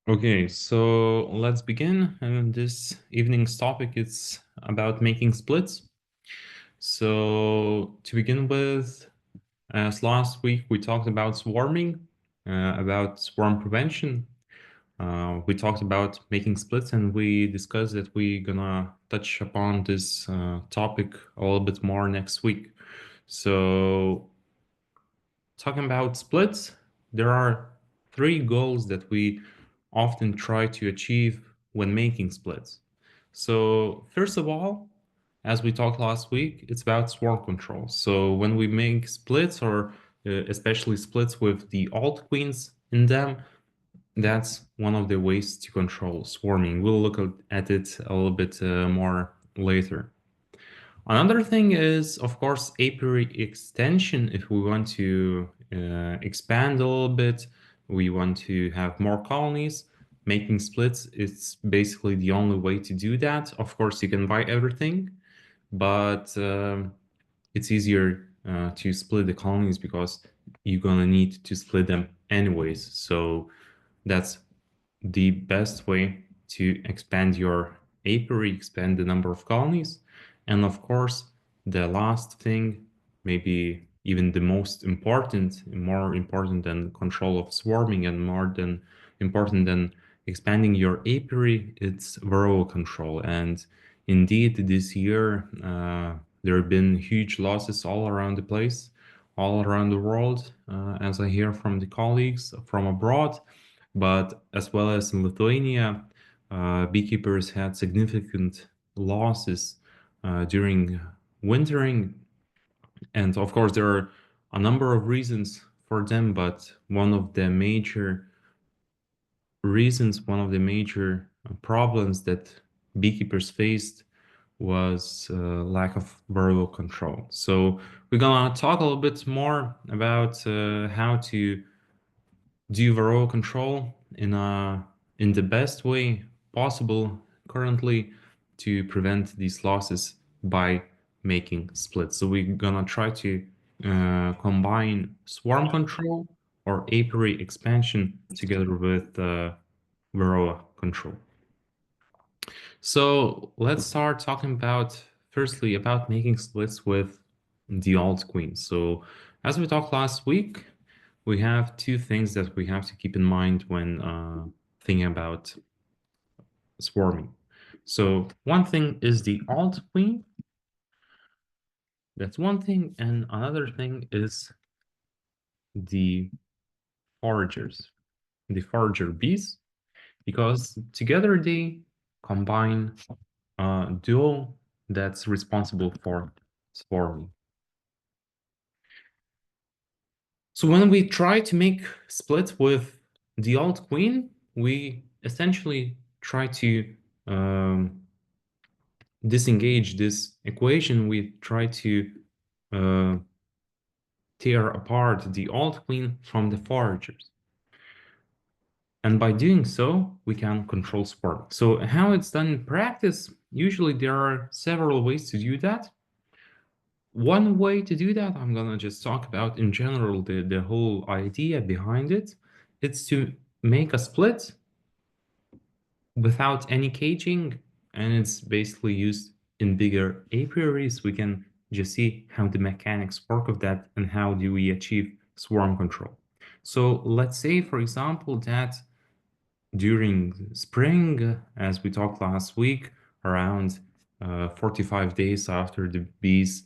Okay, so let's begin. And this evening's topic is about making splits. So to begin with, as last week we talked about swarming, about swarm prevention. We talked about making splits, and we discussed that we're gonna touch upon this topic a little bit more next week. So talking about splits, there are three goals that we often try to achieve when making splits. So first of all, as we talked last week, it's about swarm control. So when we make splits, or especially splits with the alt queens in them, that's one of the ways to control swarming. We'll look at it a little bit more later. Another thing is, of course, apiary extension. If we want to expand a little bit, we want to have more colonies. Making splits is basically the only way to do that. Of course, you can buy everything, but it's easier to split the colonies because you're gonna need to split them anyways. So that's the best way to expand your apiary, expand the number of colonies. And of course, the last thing, maybe even the most important, more important than control of swarming and more than important than expanding your apiary, it's Varroa control. And indeed, this year, there have been huge losses all around the place, all around the world, as I hear from the colleagues from abroad. But as well as in Lithuania, beekeepers had significant losses during wintering. And of course, there are a number of reasons for them, but one of the major reasons, one of the major problems that beekeepers faced was lack of Varroa control. So we're gonna talk a little bit more about how to do Varroa control in the best way possible currently to prevent these losses by making splits. So we're gonna try to combine swarm control or apiary expansion together with Varroa control. So let's start talking about firstly about making splits with the alt queen. So as we talked last week, we have two things that we have to keep in mind when thinking about swarming. So one thing is the alt queen. That's one thing, and another thing is the foragers, the forager bees, because together they combine a duo that's responsible for swarming. So when we try to make splits with the alt queen, we essentially try to disengage this equation. We try to uh, tear apart the alt queen from the foragers. And by doing so, we can control swarming. So how it's done in practice, usually there are several ways to do that. One way to do that, I'm gonna just talk about in general the whole idea behind it. It's to make a split without any caging, and it's basically used in bigger apiaries. We can just see how the mechanics work of that and how do we achieve swarm control. So let's say, for example, that during spring, as we talked last week, around 45 days after the bees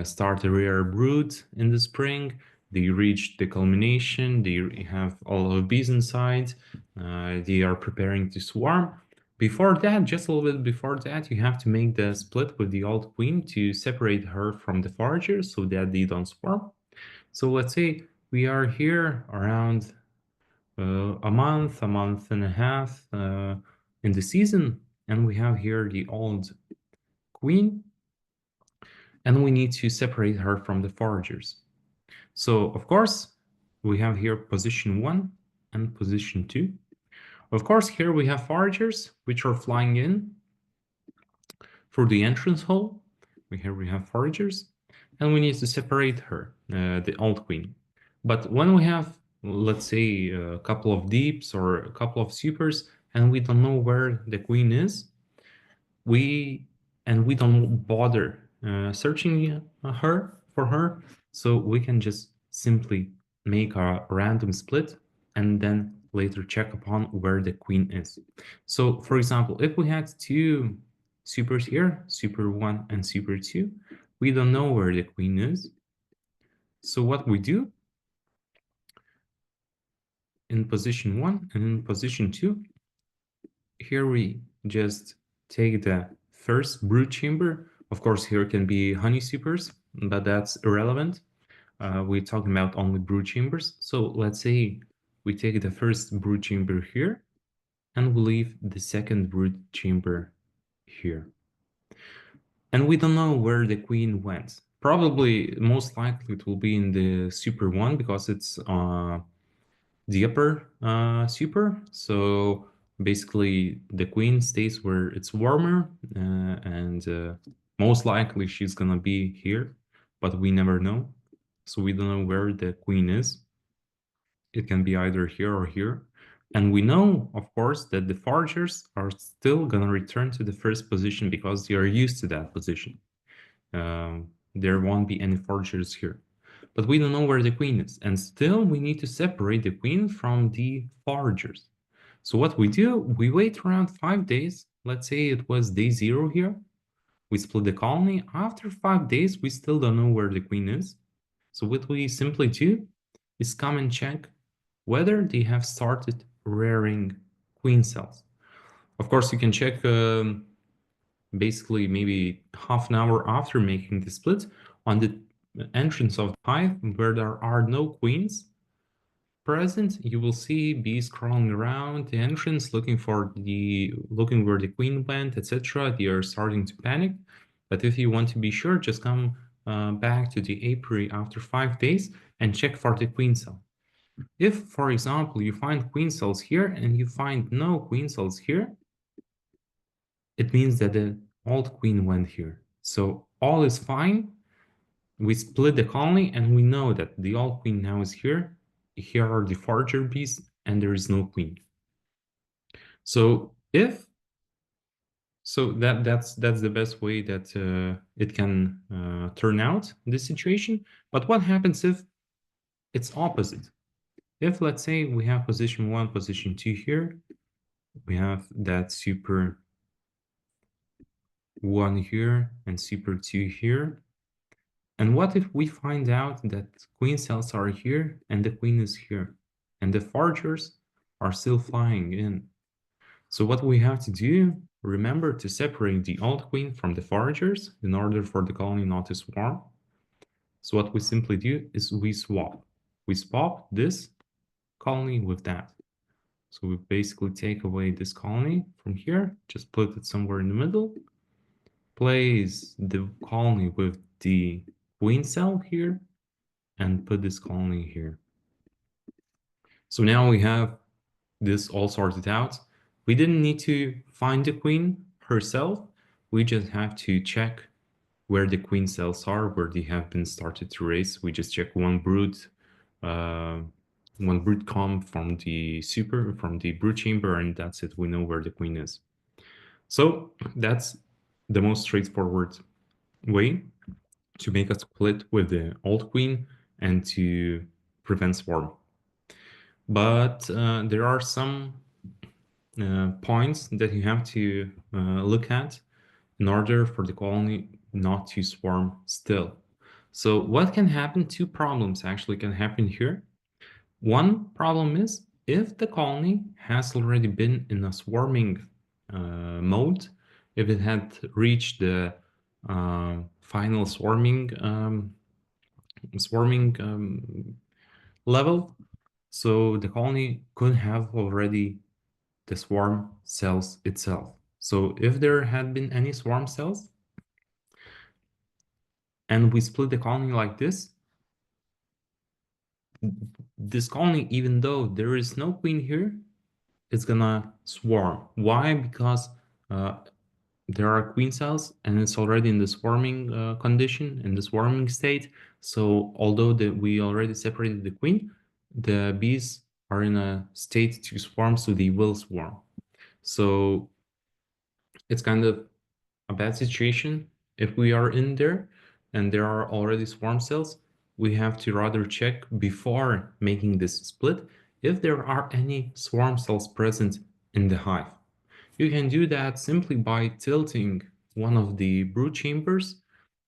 start a rear brood in the spring, they reach the culmination, they have all of bees inside, they are preparing to swarm. Before that, just a little bit before that, you have to make the split with the old queen to separate her from the foragers so that they don't swarm. So let's say we are here around a month and a half in the season, and we have here the old queen, and we need to separate her from the foragers. So, of course, we have here position 1 and position 2. Of course, here we have foragers, which are flying in through the entrance hole. Here we have foragers, and we need to separate her, the old queen. But when we have let's say a couple of deeps or a couple of supers, and we don't know where the queen is, we we don't bother searching her for her, so we can just simply make a random split and then later check upon where the queen is. So for example, if we had two supers here, super 1 and super 2, we don't know where the queen is. So what we do in position 1 and in position 2, here we just take the first brood chamber. Of course, here can be honey supers, but that's irrelevant. We're talking about only brood chambers. So let's say we take the first brood chamber here and we leave the second brood chamber here. And we don't know where the queen went. Probably, most likely, it will be in the super 1 because it's the upper super. So basically the queen stays where it's warmer, and most likely she's gonna be here, but we never know. So we don't know where the queen is. It can be either here or here. And we know, of course, that the foragers are still gonna return to the first position because they are used to that position. There won't be any foragers here. But we don't know where the queen is. And still, we need to separate the queen from the foragers. So what we do, we wait around 5 days. Let's say it was day 0 here. We split the colony. After 5 days, we still don't know where the queen is. So what we simply do is come and check whether they have started rearing queen cells. Of course, you can check basically maybe half an hour after making the split on the entrance of the hive where there are no queens present. You will see bees crawling around the entrance looking where the queen went, etc. They are starting to panic. But if you want to be sure, just come back to the apiary after 5 days and check for the queen cell. If, for example, you find queen cells here and you find no queen cells here, it means that the old queen went here. So all is fine. We split the colony and we know that the old queen now is here. Here are the forager bees and there is no queen. So that's the best way that it can turn out, this situation. But what happens if it's opposite? If, let's say, we have position 1, position 2 here, we have that super 1 here and super 2 here. And what if we find out that queen cells are here and the queen is here and the foragers are still flying in? So what we have to do, remember to separate the old queen from the foragers in order for the colony not to swarm. So what we simply do is we swap. We swap this colony with that. So we basically take away this colony from here, just put it somewhere in the middle, place the colony with the queen cell here, and put this colony here. So now we have this all sorted out. We didn't need to find the queen herself. We just have to check where the queen cells are, where they have been started to raise. We just check one brood comb from the brood chamber, and that's it. We know where the queen is. So that's the most straightforward way to make a split with the old queen and to prevent swarm. But there are some points that you have to look at in order for the colony not to swarm still. So what can happen? Two problems actually can happen here. One problem is if the colony has already been in a swarming mode, if it had reached the final swarming level, so the colony could have already the swarm cells itself. So if there had been any swarm cells and we split the colony like this colony, even though there is no queen here, it's gonna swarm. Why? Because there are queen cells and it's already in the swarming condition, in the swarming state. So although we already separated the queen, the bees are in a state to swarm, so they will swarm. So it's kind of a bad situation if we are in there and there are already swarm cells. We have to rather check before making this split if there are any swarm cells present in the hive. You can do that simply by tilting one of the brood chambers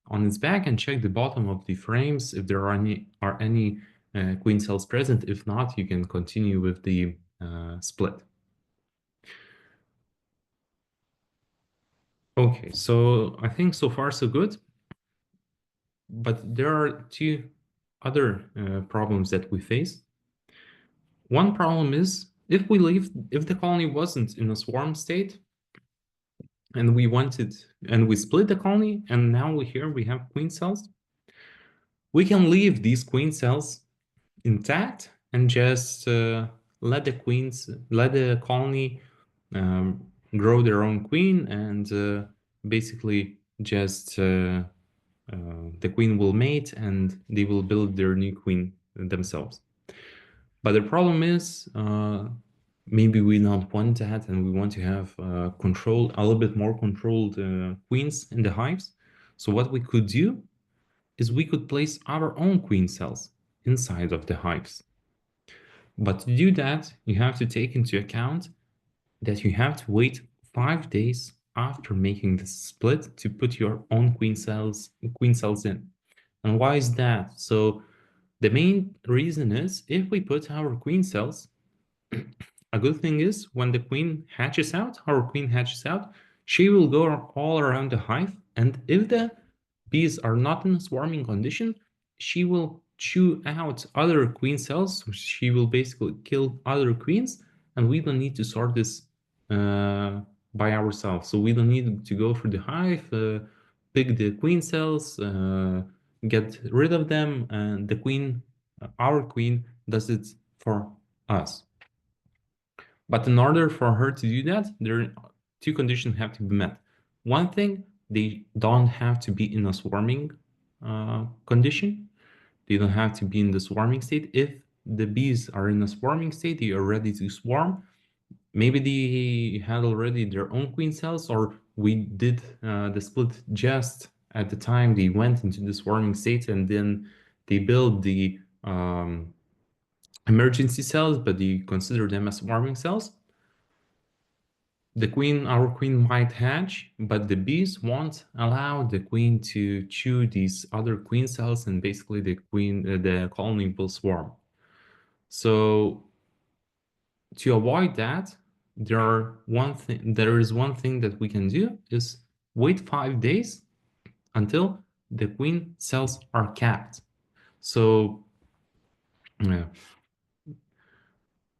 on its back and check the bottom of the frames if there are any queen cells present. If not, you can continue with the split. Okay, so I think so far so good, but there are two other problems that we face. One problem is if the colony wasn't in a swarm state and we split the colony and now here we have queen cells, we can leave these queen cells intact and just let the colony um, grow their own queen and basically just the queen will mate and they will build their new queen themselves. But the problem is maybe we don't want that and we want to have a little bit more controlled queens in the hives. So what we could do is we could place our own queen cells inside of the hives. But to do that, you have to take into account that you have to wait 5 days after making the split to put your own queen cells in. And why is that? So the main reason is if we put our queen cells, a good thing is when the queen hatches out, our queen hatches out, she will go all around the hive. And if the bees are not in a swarming condition, she will chew out other queen cells. She will basically kill other queens, and we don't need to sort this by ourselves. So we don't need to go through the hive, pick the queen cells, get rid of them, and our queen, does it for us. But in order for her to do that, there are two conditions have to be met. One thing, they don't have to be in a swarming condition. They don't have to be in the swarming state. If the bees are in a swarming state, they are ready to swarm. Maybe they had already their own queen cells, or we did the split just at the time they went into the swarming state, and then they build the emergency cells, but they consider them as swarming cells. Our queen might hatch, but the bees won't allow the queen to chew these other queen cells, and basically the colony will swarm. So to avoid that, there is one thing that we can do is wait 5 days until the queen cells are capped. So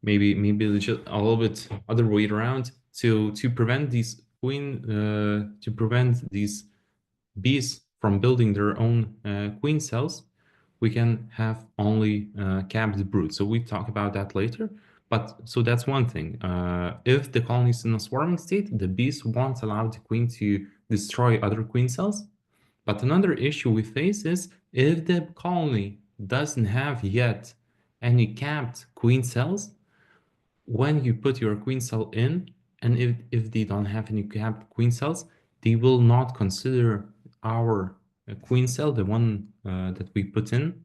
maybe just a little bit other way around to prevent these bees from building their own queen cells. We can have only capped brood. So we talk about that later. But so that's one thing. If the colony is in a swarming state, the bees won't allow the queen to destroy other queen cells. But another issue we face is if the colony doesn't have yet any capped queen cells, when you put your queen cell in, and if they don't have any capped queen cells, they will not consider our queen cell, the one that we put in,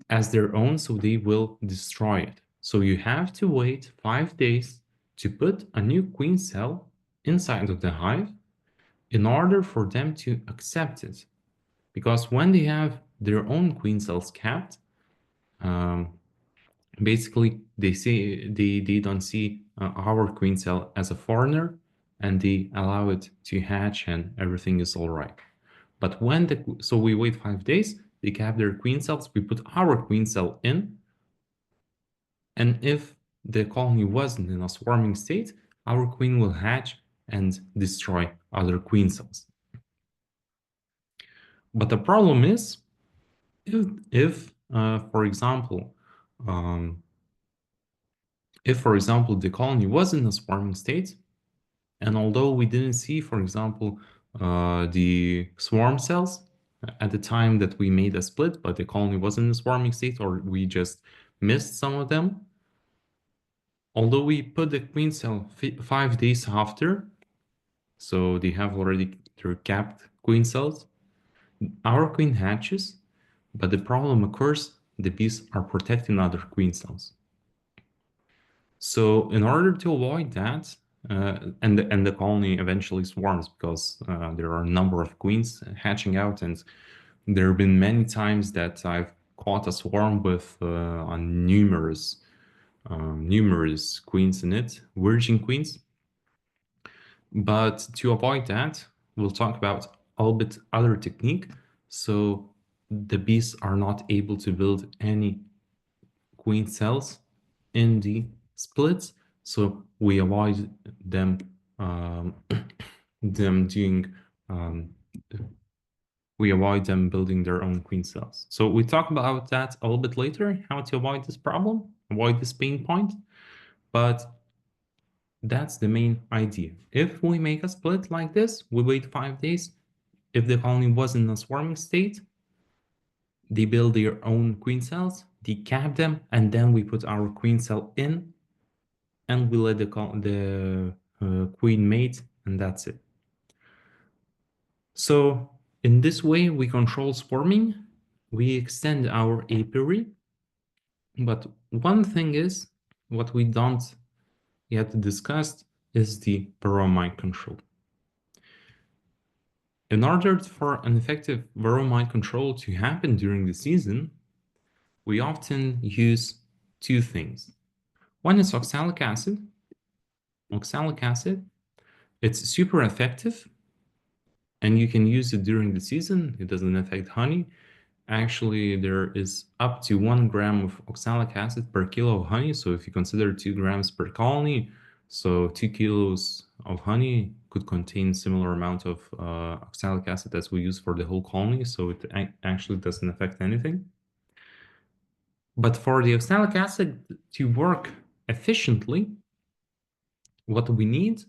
as their own, so they will destroy it. So you have to wait 5 days to put a new queen cell inside of the hive in order for them to accept it. Because when they have their own queen cells capped, basically they don't see our queen cell as a foreigner, and they allow it to hatch and everything is all right. But so we wait 5 days, they cap their queen cells, we put our queen cell in, and if the colony wasn't in a swarming state, our queen will hatch and destroy other queen cells. But the problem is if for example the colony was in a swarming state, and although we didn't see, for example, the swarm cells at the time that we made a split, but the colony was in a swarming state, or we just missed some of them. Although we put the queen cell 5 days after, so they have already their capped queen cells, our queen hatches, but the problem occurs, the bees are protecting other queen cells. So in order to avoid that, and the colony eventually swarms because there are a number of queens hatching out, and there have been many times that I've caught a swarm with on numerous queens in it, virgin queens. But to avoid that, we'll talk about a little bit other technique. So the bees are not able to build any queen cells in the splits. So we avoid them them doing um, we avoid them building their own queen cells. So we talk about that a little bit later, how to avoid this problem, avoid this pain point. But that's the main idea. If we make a split like this, we wait 5 days. If the colony was in a swarming state, they build their own queen cells, decap them, and then we put our queen cell in, and we let the queen mate, and that's it. So in this way, we control swarming, we extend our apiary, but one thing is, what we don't yet discuss is the Varroa control. In order for an effective Varroa control to happen during the season, we often use two things. One is oxalic acid. Oxalic acid, it's super effective, and you can use it during the season. It doesn't affect honey. Actually, there is up to 1 gram of oxalic acid per kilo of honey. So if you consider 2 grams per colony, so 2 kilos of honey could contain similar amount of oxalic acid as we use for the whole colony. So it actually doesn't affect anything. But for the oxalic acid to work efficiently, what we need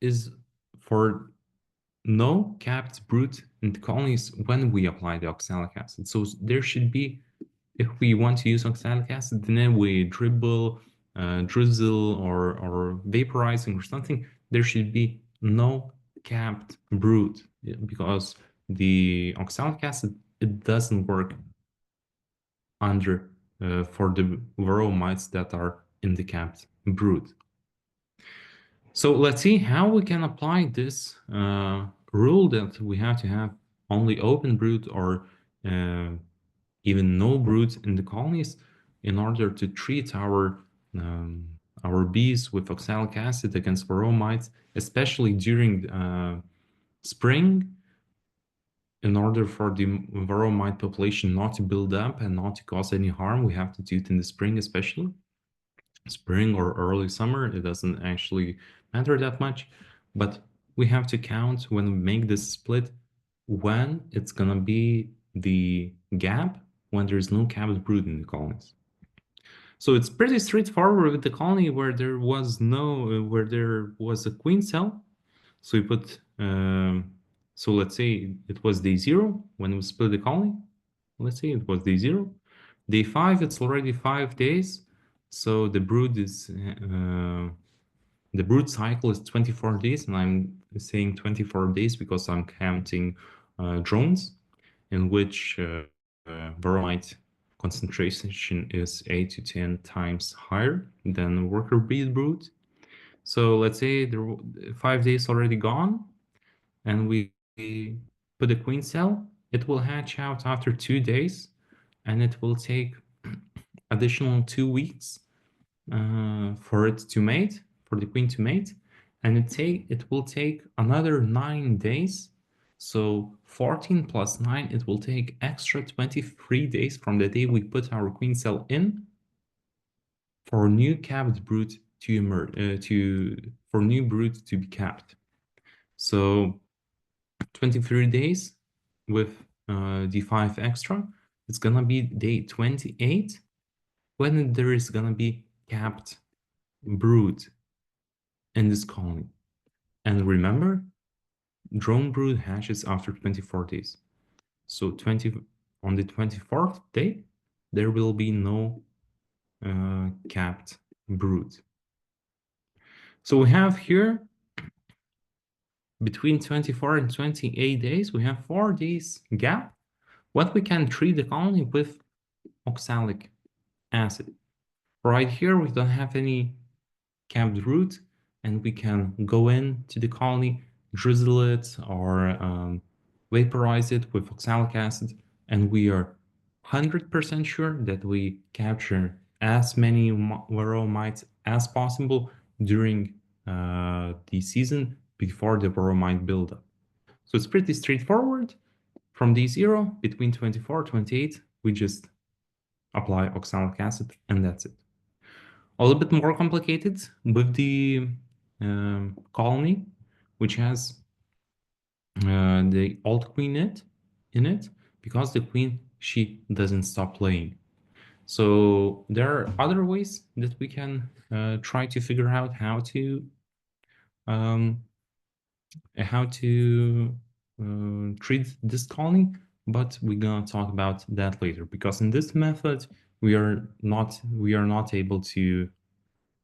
is for no capped brood in the colonies when we apply the oxalic acid. So there should be, if we want to use oxalic acid, then we dribble, drizzle, or vaporizing or something, there should be no capped brood, because the oxalic acid, it doesn't work under for the varroa mites that are in the capped brood. So let's see how we can apply this rule that we have to have only open brood or even no brood in the colonies in order to treat our bees with oxalic acid against varroa mites, especially during spring, in order for the varroa mite population not to build up and not to cause any harm. We have to do it in the spring, especially spring or early summer. It doesn't actually matter that much, but we have to count when we make this split when it's gonna be the gap when there's no capped brood in the colonies. So it's pretty straightforward with the colony where there was a queen cell. So we put so let's say it was day 0 when we split the colony. Let's say it was day 0. Day 5, it's already 5 days. So the brood cycle is 24 days, and I'm saying 24 days because I'm counting drones, in which varroa mite concentration is 8 to 10 times higher than worker bee brood. So let's say there 5 days already gone, and we put a queen cell. It will hatch out after 2 days, and it will take additional 2 weeks for it to mate, for the queen to mate, and it will take another 9 days. So 14 plus 9, it will take extra 23 days from the day we put our queen cell in for new capped brood to emerge, for new brood to be capped. So 23 days with D5 extra, it's gonna be day 28 when there is gonna be capped brood in this colony. And remember, drone brood hatches after 24 days. So on the 24th day, there will be no capped brood. So we have here between 24 and 28 days, we have 4 days gap. What we can treat the colony with oxalic acid. Right here, we don't have any capped root, and we can go into the colony, drizzle it, or vaporize it with oxalic acid, and we are 100% sure that we capture as many Varroa mites as possible during the season before the Varroa mite buildup. So it's pretty straightforward. From day 0, between 24 and 28, we just apply oxalic acid, and that's it. A little bit more complicated with the colony, which has the old queen in it, because the queen, she doesn't stop laying. So there are other ways that we can try to figure out um, how to treat this colony, but we're gonna talk about that later, because in this method we are not able to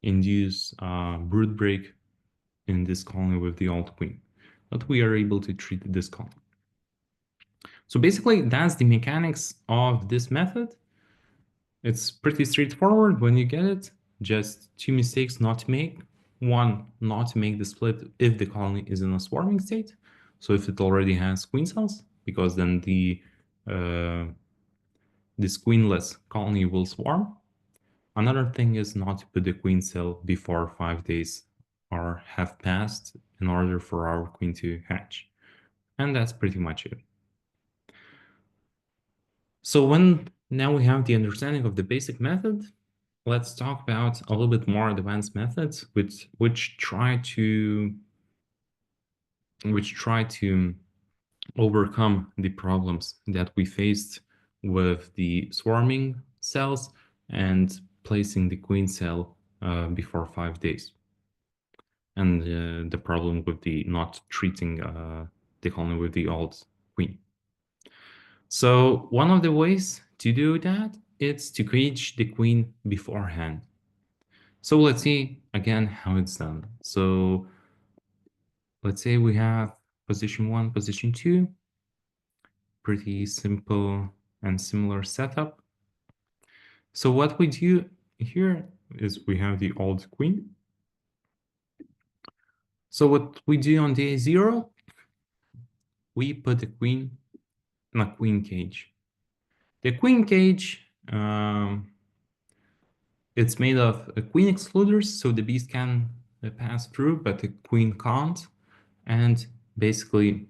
induce brood break in this colony with the old queen, but we are able to treat this colony. So basically, that's the mechanics of this method. It's pretty straightforward when you get it. Just 2 mistakes not to make. One, not to make the split if the colony is in a swarming state. So if it already has queen cells, because then this queenless colony will swarm. Another thing is not to put the queen cell before 5 days or have passed in order for our queen to hatch. And that's pretty much it. So now we have the understanding of the basic method, let's talk about a little bit more advanced methods which try to overcome the problems that we faced with the swarming cells and placing the queen cell before 5 days, and the problem with the not treating the colony with the old queen. So one of the ways to do that is to cage the queen beforehand. So let's see again how it's done. So let's say we have position 1, position 2, pretty simple and similar setup. So what we do here is we have the old queen. So what we do on day 0, we put the queen in a queen cage. The queen cage, it's made of queen excluders, so the bees can pass through, but the queen can't. And basically,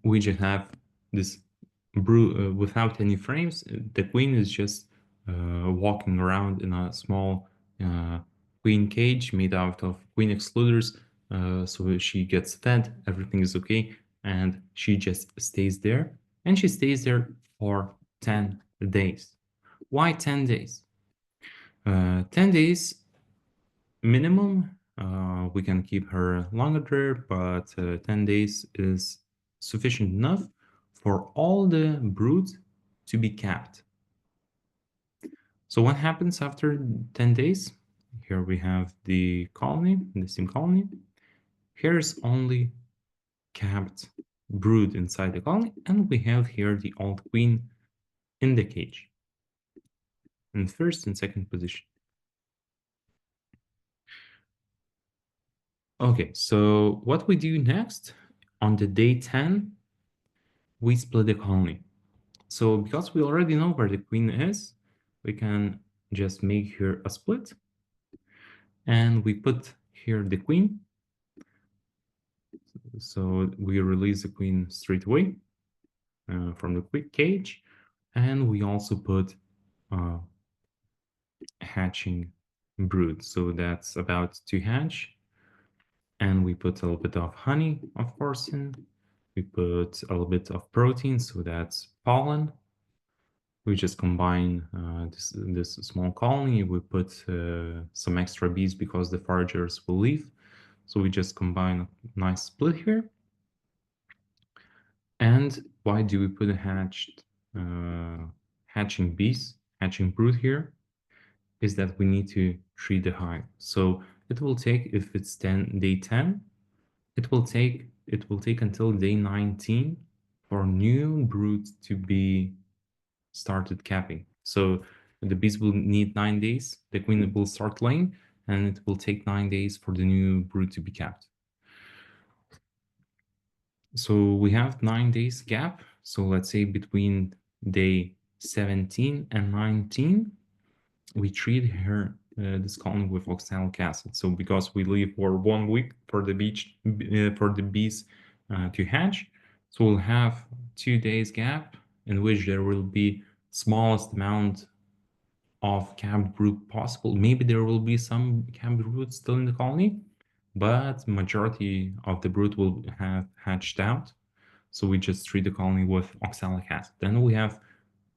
we just have this brood without any frames. The queen is just walking around in a small queen cage made out of queen excluders. So she gets fed, everything is okay, and she just stays there. And she stays there for 10 days. Why 10 days? 10 days minimum. We can keep her longer there, but 10 days is sufficient enough for all the brood to be capped. So what happens after 10 days? Here we have the colony, the same colony. Here's only capped brood inside the colony, and we have here the old queen in the cage in first and second position. Okay, so what we do next on the day 10, we split the colony. So because we already know where the queen is, we can just make here a split, and we put here the queen. So we release the queen straight away from the quick cage, and we also put hatching brood. So that's about to hatch, and we put a little bit of honey, of course, in. We put a little bit of protein, so that's pollen. We just combine this small colony. We put some extra bees because the foragers will leave. So we just combine a nice split here. And why do we put a hatching bees, hatching brood here, is that we need to treat the hive. So it will take, if it's day 10, it will take until day 19 for new brood to be started capping. So the bees will need 9 days. The queen will start laying, and it will take 9 days for the new brood to be capped. So we have 9 days gap. So let's say between day 17 and 19, we treat her this colony with oxalic acid. So because we leave for 1 week for the bees to hatch, so we'll have 2 days gap in which there will be smallest amount of capped brood possible. Maybe there will be some capped brood still in the colony, but majority of the brood will have hatched out. So we just treat the colony with oxalic acid. Then we have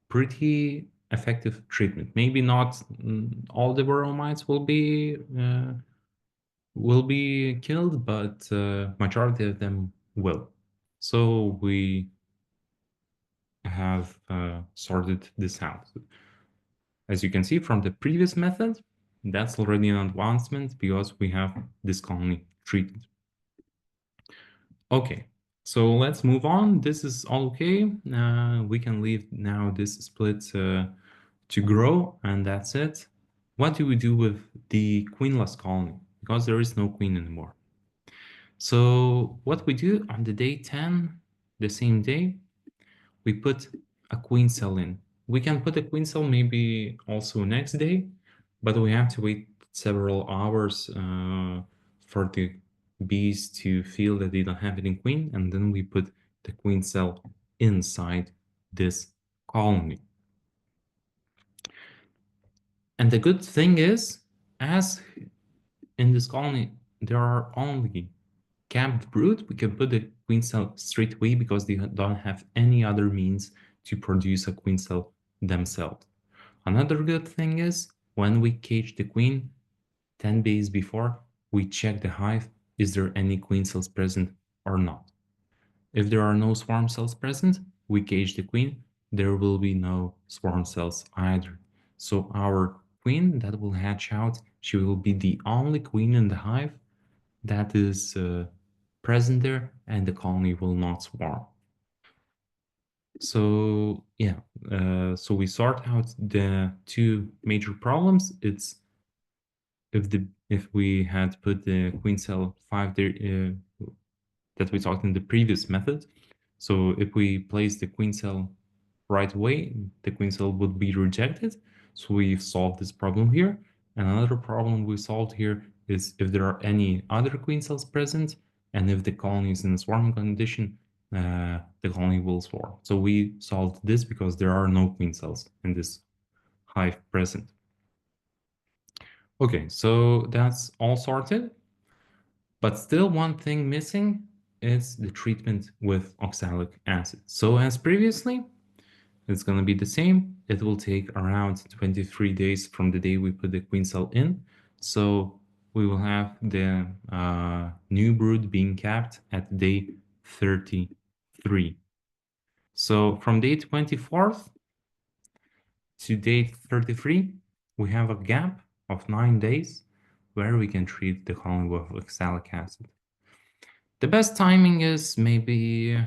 pretty effective treatment. Maybe not all the Varroa mites will be killed, but majority of them will. So we have sorted this out. As you can see from the previous method, that's already an advancement because we have this colony treated. Okay, so let's move on. This is all okay. We can leave now this split to grow, and that's it. What do we do with the queenless colony? Because there is no queen anymore. So what we do on the day 10, the same day, we put a queen cell in. We can put a queen cell maybe also next day, but we have to wait several hours for the bees to feel that they don't have any queen, and then we put the queen cell inside this colony. And the good thing is, as in this colony there are only capped brood, we can put the queen cell straight away because they don't have any other means to produce a queen cell themselves. Another good thing is, when we cage the queen 10 days before, we check the hive, is there any queen cells present or not. If there are no swarm cells present, we cage the queen, there will be no swarm cells either. So our queen that will hatch out, she will be the only queen in the hive that is present there, and the colony will not swarm. So yeah, so we sort out the two major problems. It's if we had put the queen cell 5 that we talked in the previous method. So if we place the queen cell right away, the queen cell would be rejected. So we've solved this problem here. And another problem we solved here is if there are any other queen cells present, and if the colony is in a swarming condition, the colony will swarm. So we solved this because there are no queen cells in this hive present. Okay, so that's all sorted. But still one thing missing is the treatment with oxalic acid. So as previously, it's going to be the same. It will take around 23 days from the day we put the queen cell in. So we will have the new brood being capped at day 33. So from day 24th to day 33, we have a gap of 9 days where we can treat the colony with oxalic acid. The best timing is maybe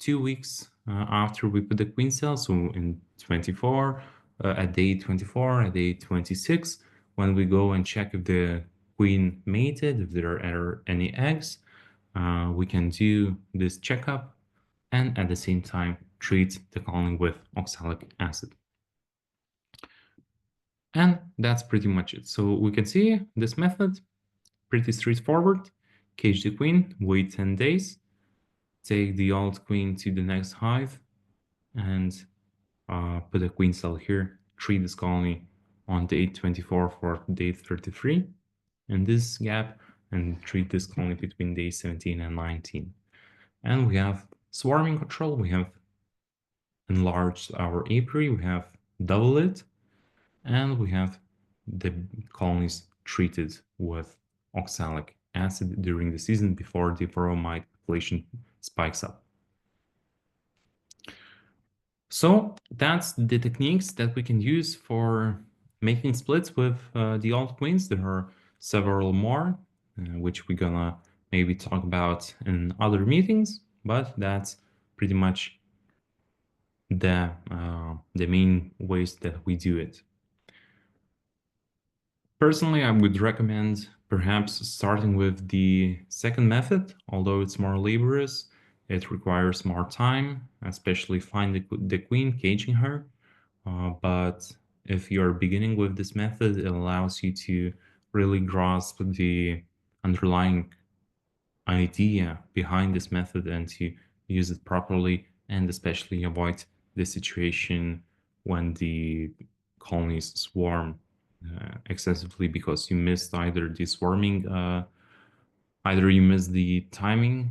2 weeks after we put the queen cell, so in 24, at day 24, at day 26, when we go and check if the queen mated, if there are any eggs, we can do this checkup and at the same time treat the colony with oxalic acid. And that's pretty much it. So we can see this method, pretty straightforward. Cage the queen, wait 10 days, take the old queen to the next hive, and put a queen cell here, treat this colony on day 24 for day 33 in this gap, and treat this colony between day 17 and 19. And we have swarming control, we have enlarged our apiary, we have doubled it, and we have the colonies treated with oxalic acid during the season before the Varroa mite population spikes up. So that's the techniques that we can use for making splits with the alt queens. There are several more, which we're gonna maybe talk about in other meetings, but that's pretty much the main ways that we do it. Personally, I would recommend perhaps starting with the second method, although it's more laborious. It requires more time, especially finding the queen, caging her. But if you're beginning with this method, it allows you to really grasp the underlying idea behind this method and to use it properly, and especially avoid the situation when the colonies swarm excessively because you missed either the swarming, either you missed the timing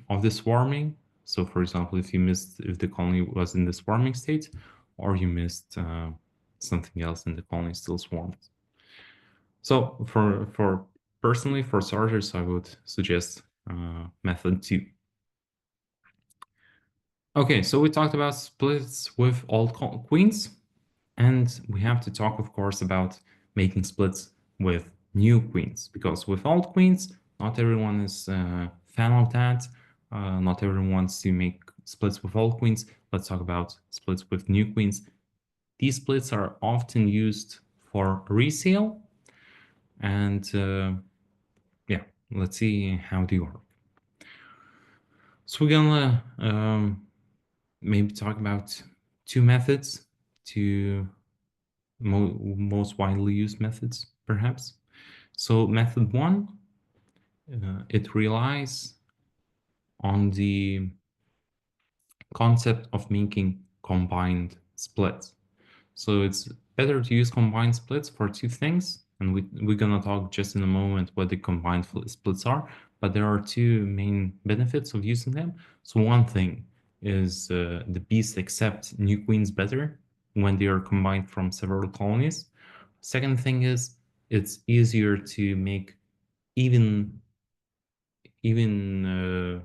of the swarming. So, for example, if the colony was in the swarming state, or you missed something else and the colony still swarmed. So, for personally for starters, I would suggest method 2. Okay, so we talked about splits with alt queens, and we have to talk, of course, about making splits with new queens, because with alt queens, not everyone is a fan of that. Not everyone wants to make splits with alt queens. Let's talk about splits with new queens. These splits are often used for resale, and yeah, let's see how they work. So we're gonna maybe talk about two methods, two most widely used methods, perhaps. So method 1, it relies on the concept of making combined splits. So it's better to use combined splits for two things, and we're gonna talk just in a moment what the combined splits are, but there are two main benefits of using them. So one thing is the bees accept new queens better when they are combined from several colonies. Second thing is it's easier to make even even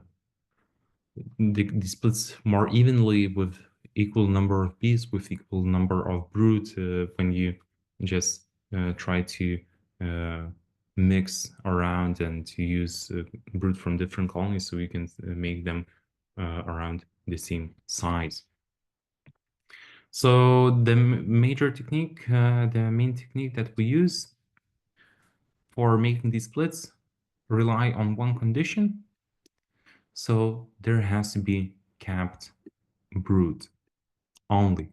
the splits more evenly with equal number of bees with equal number of brood when you just try to uh, mix around and to use brood from different colonies so you can make them around the same size. So the major technique, the main technique that we use for making these splits rely on one condition. So there has to be capped brood only.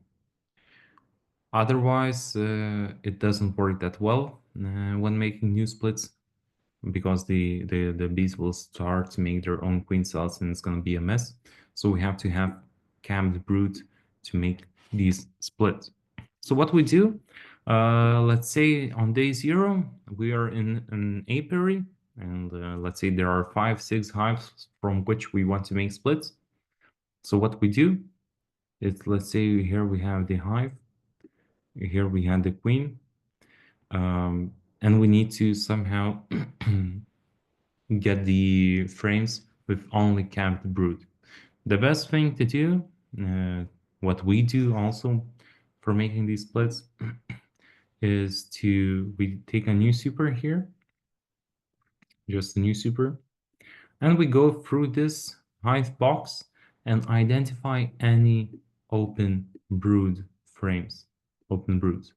Otherwise, it doesn't work that well when making new splits because the bees will start to make their own queen cells and it's going to be a mess. So we have to have capped brood to make these splits. So what we do, let's say on day 0, we are in an apiary, and let's say there are 5, 6 hives from which we want to make splits. So what we do is, let's say here we have the hive, here we have the queen, and we need to somehow get the frames with only capped brood. The best thing to do, what we do also for making these splits, is we take a new super here, just a new super, and we go through this hive box and identify any open brood frames, open broods.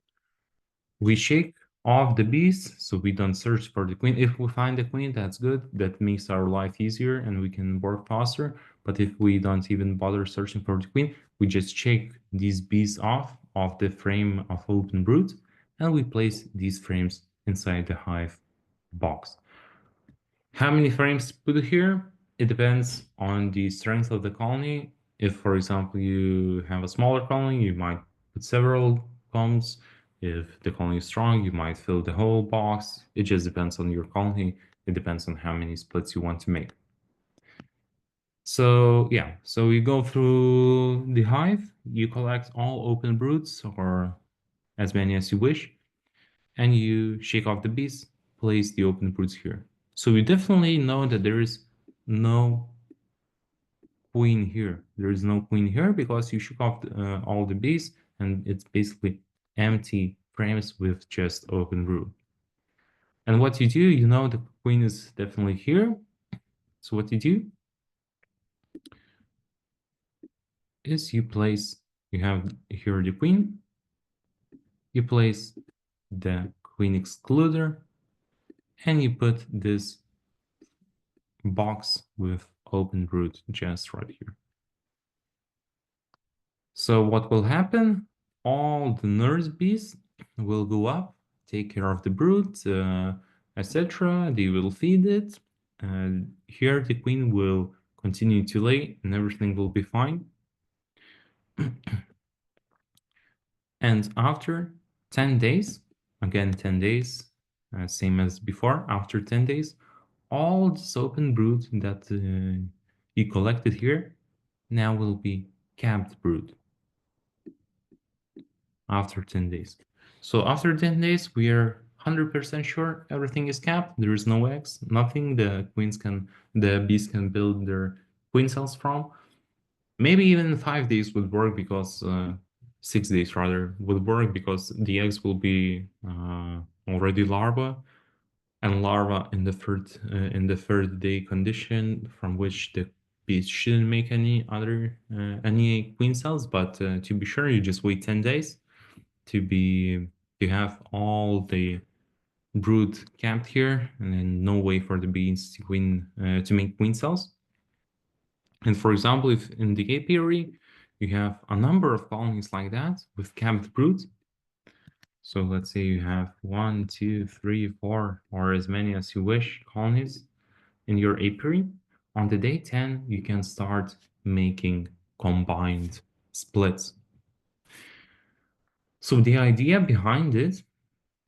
We shake off the bees so we don't search for the queen. If we find the queen, that's good. That makes our life easier and we can work faster. But if we don't even bother searching for the queen, we just shake these bees off of the frame of open brood and we place these frames inside the hive box. How many frames to put here? It depends on the strength of the colony. If, for example, you have a smaller colony, you might put several combs. If the colony is strong, you might fill the whole box. It just depends on your colony. It depends on how many splits you want to make. So yeah, so you go through the hive, you collect all open broods or as many as you wish, and you shake off the bees, place the open broods here. So we definitely know that there is no queen here. There is no queen here because you shook off all the bees, and it's basically empty frames with just open brood. And what you do, you know the queen is definitely here. So what you do is you have here the queen, you place the queen excluder, and you put this box with open brood just right here. So what will happen? All the nurse bees will go up, take care of the brood, etc. They will feed it. Here the queen will continue to lay and everything will be fine. And after 10 days, again 10 days, same as before, after 10 days, all this open brood that you collected here now will be capped brood after 10 days. So after 10 days, we are 100% sure everything is capped. There is no eggs, nothing the bees can build their queen cells from. Maybe even 5 days would work because 6 days rather would work because the eggs will be already larvae, and larva in the third day condition from which the bees shouldn't make any queen cells. But to be sure, you just wait 10 days to have all the brood capped here, and then no way for the bees to make queen cells. And for example, if in the apiary you have a number of colonies like that with capped brood, so let's say you have 1, 2, 3, 4, or as many as you wish colonies in your apiary, on the day 10 you can start making combined splits. So the idea behind it,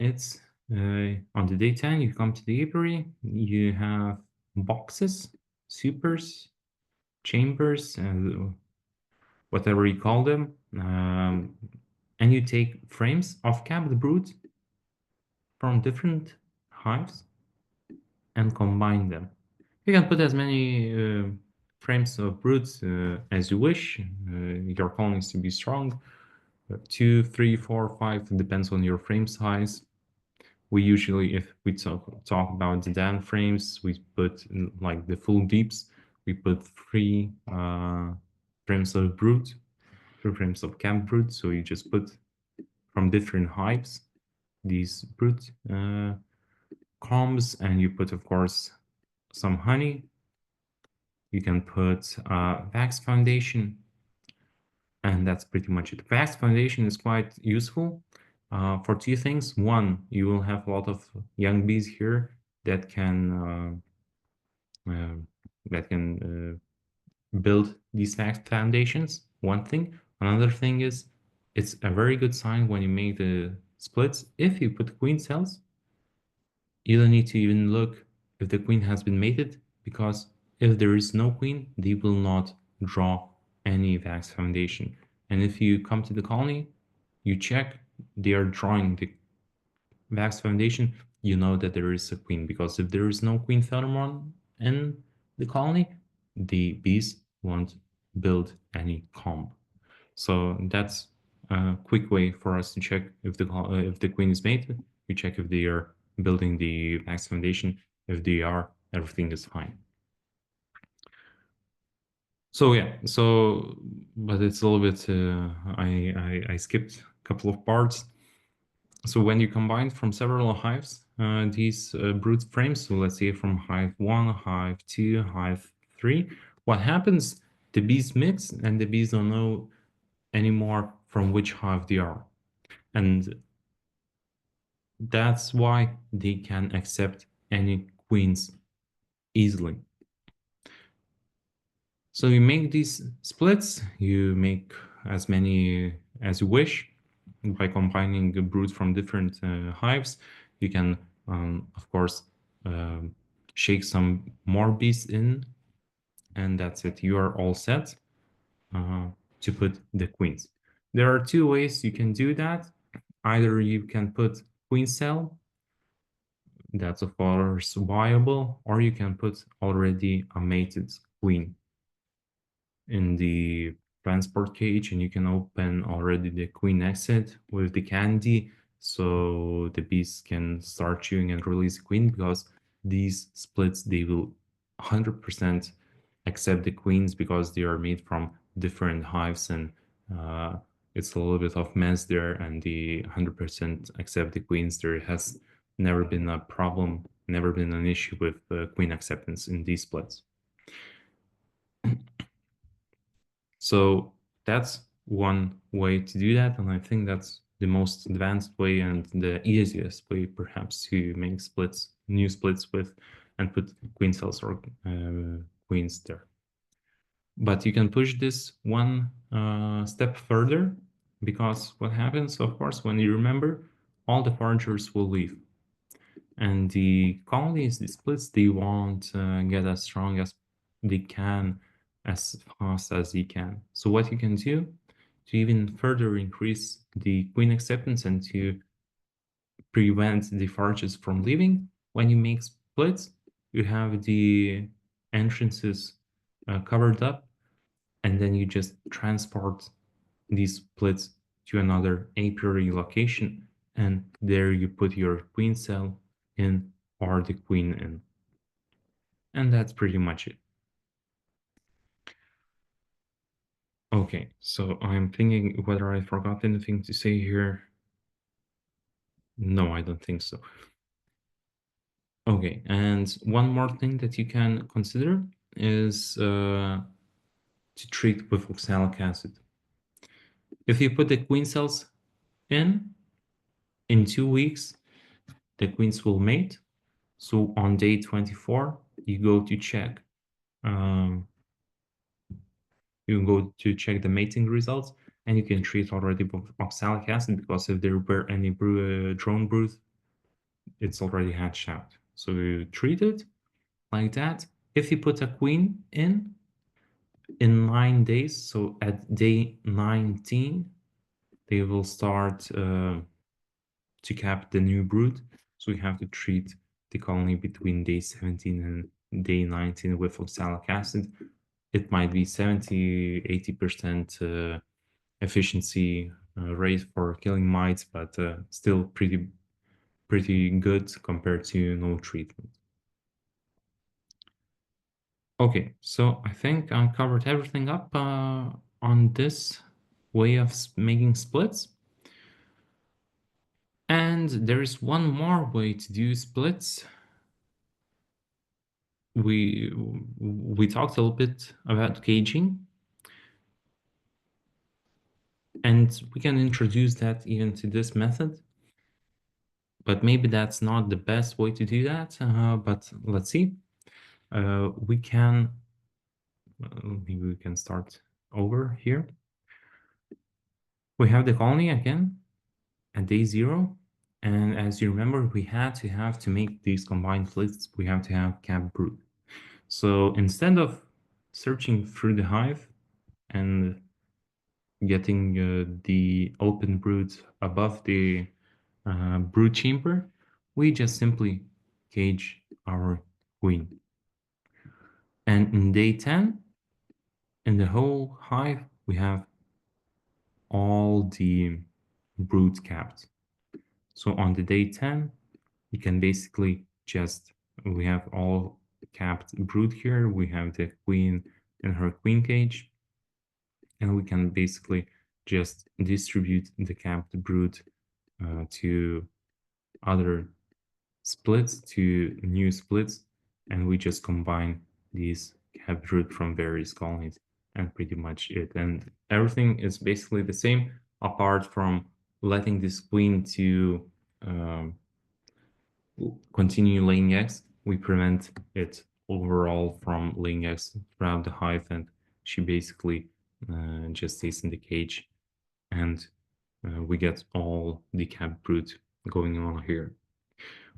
it's on the day 10 you come to the apiary, you have boxes, supers, chambers, whatever you call them, and you take frames of capped brood from different hives and combine them. You can put as many frames of broods as you wish. Your colonies to be strong. 2, 3, 4, 5, depends on your frame size. We usually, if we talk about the Dan frames, we put like the full deeps, we put 3 frames of brood, 3 frames of camp brood. So you just put from different hives these brood combs, and you put, of course, some honey. You can put wax foundation, and that's pretty much it. Wax foundation is quite useful for 2 things. One, you will have a lot of young bees here that can build these wax foundations. One thing. Another thing is it's a very good sign when you make the splits. If you put queen cells, you don't need to even look if the queen has been mated, because if there is no queen, they will not draw any wax foundation. And if you come to the colony, you check they are drawing the wax foundation, you know that there is a queen, because if there is no queen pheromone in the colony, the bees won't build any comb. So that's a quick way for us to check if the queen is mated. We check if they are building the wax foundation. If they are, everything is fine. So yeah, but it's a little bit. I skipped a couple of parts. So when you combine from several hives, these brood frames, so let's say from hive 1, hive 2, hive 3, what happens? The bees mix, and the bees don't know anymore from which hive they are. And that's why they can accept any queens easily. So you make these splits, you make as many as you wish by combining the brood from different hives. You can, of course, shake some more bees in, and that's it. You are all set to put the queens. There are 2 ways you can do that. Either you can put queen cell, that's of course viable, or you can put already a mated queen. in the transport cage, and you can open already the queen exit with the candy, so the bees can start chewing and release the queen, because these splits, they will 100% accept the queens because they are made from different hives, and uh, it's a little bit of mess there, and the 100% accept the queens. There has never been a problem, never been an issue with queen acceptance in these splits. So that's one way to do that, and I think that's the most advanced way and the easiest way, perhaps, to make splits, new splits with, and put queen cells or queens there. But you can push this one step further, because what happens, of course, when you remember, all the foragers will leave. And the colonies, the splits, they won't get as strong as they can, as fast as they can. So what you can do to even further increase the queen acceptance and to prevent the forages from leaving, when you make splits, you have the entrances covered up, and then you just transport these splits to another apiary location, and there you put your queen cell in, or the queen in. And that's pretty much it. Okay, so I'm thinking whether I forgot anything to say here. No, I don't think so. Okay, and one more thing that you can consider is to treat with oxalic acid. If you put the queen cells in 2 weeks, the queens will mate. So on day 24, you go to check. Um, you go to check the mating results, and you can treat already with oxalic acid, because if there were any drone brood, it's already hatched out. So you treat it like that. If you put a queen in 9 days, so at day 19, they will start to cap the new brood. So you have to treat the colony between day 17 and day 19 with oxalic acid. It might be 70-80% efficiency rate for killing mites, but still pretty good compared to no treatment. Okay, so I think I covered everything up on this way of making splits. And there is one more way to do splits. We talked a little bit about caging, and we can introduce that even to this method. But maybe that's not the best way to do that, but let's see. We can, maybe we can start over here. We have the colony again at day 0. And as you remember, we had to have to make these combined splits, we have to have cap brood. So instead of searching through the hive and getting the open brood above the brood chamber, we just simply cage our queen. And in day 10, in the whole hive, we have all the brood capped. So on the day 10, you can basically just, we have all capped brood here. We have the queen in her queen cage, and we can basically just distribute the capped brood to other splits, to new splits, and we just combine these capped brood from various colonies, and pretty much it. And everything is basically the same, apart from letting this queen to um, continue laying eggs. We prevent it overall from laying eggs throughout the hive, and she basically just stays in the cage, and we get all the capped brood going on here.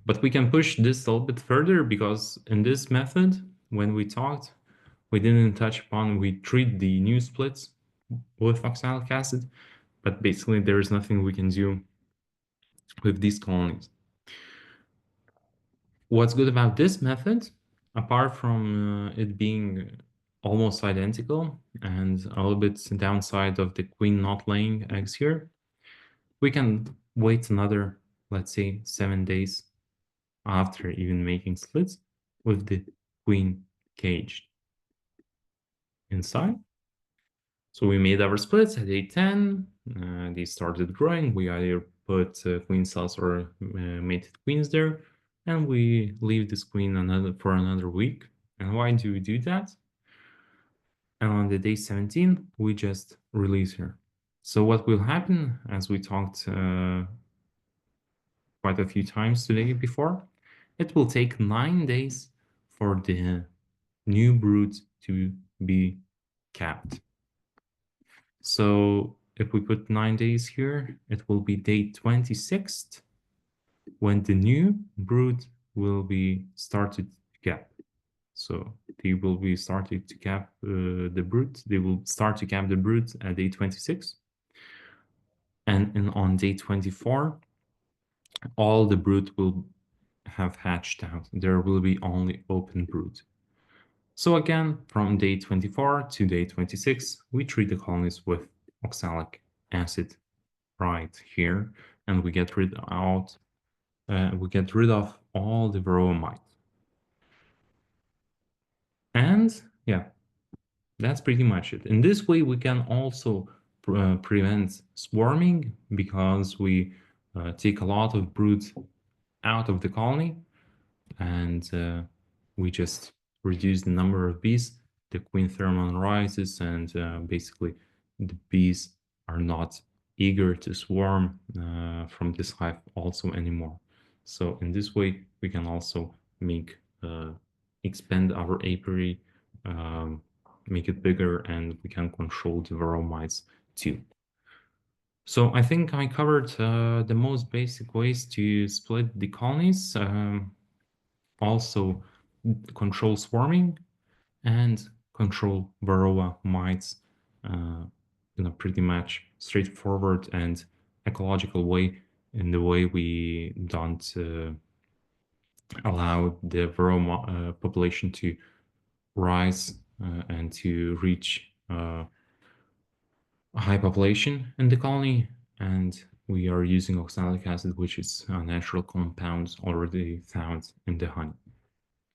But we can push this a little bit further, because in this method, when we talked, we didn't touch upon, we treat the new splits with oxalic acid, but basically there is nothing we can do with these colonies. What's good about this method, apart from it being almost identical, and a little bit downside of the queen not laying eggs here. We can wait another, let's say, 7 days after even making splits with the queen caged inside. So we made our splits at day 10. They started growing. We either put queen cells or mated queens there, and we leave this queen for another week. And why do we do that? And on the day 17, we just release her. So what will happen, as we talked quite a few times today before, it will take 9 days for the new brood to be capped. So if we put 9 days here, it will be day 26th when the new brood will be started to cap. So they will be started to cap the brood. They will start to cap the brood at day 26. And on day 24, all the brood will have hatched out. There will be only open brood. So again, from day 24 to day 26, we treat the colonies with oxalic acid right here, and we get rid of all the Varroa mite. And yeah, that's pretty much it. In this way, we can also prevent swarming because we take a lot of brood out of the colony, and we just reduce the number of bees. The queen pheromone rises, and basically the bees are not eager to swarm from this hive also anymore. So in this way, we can also make expand our apiary, make it bigger, and we can control the varroa mites too. So I think I covered the most basic ways to split the colonies. Also control swarming and control Varroa mites in a pretty much straightforward and ecological way, in the way we don't allow the Varroa population to rise and to reach a high population in the colony. And we are using oxalic acid, which is a natural compound already found in the honey.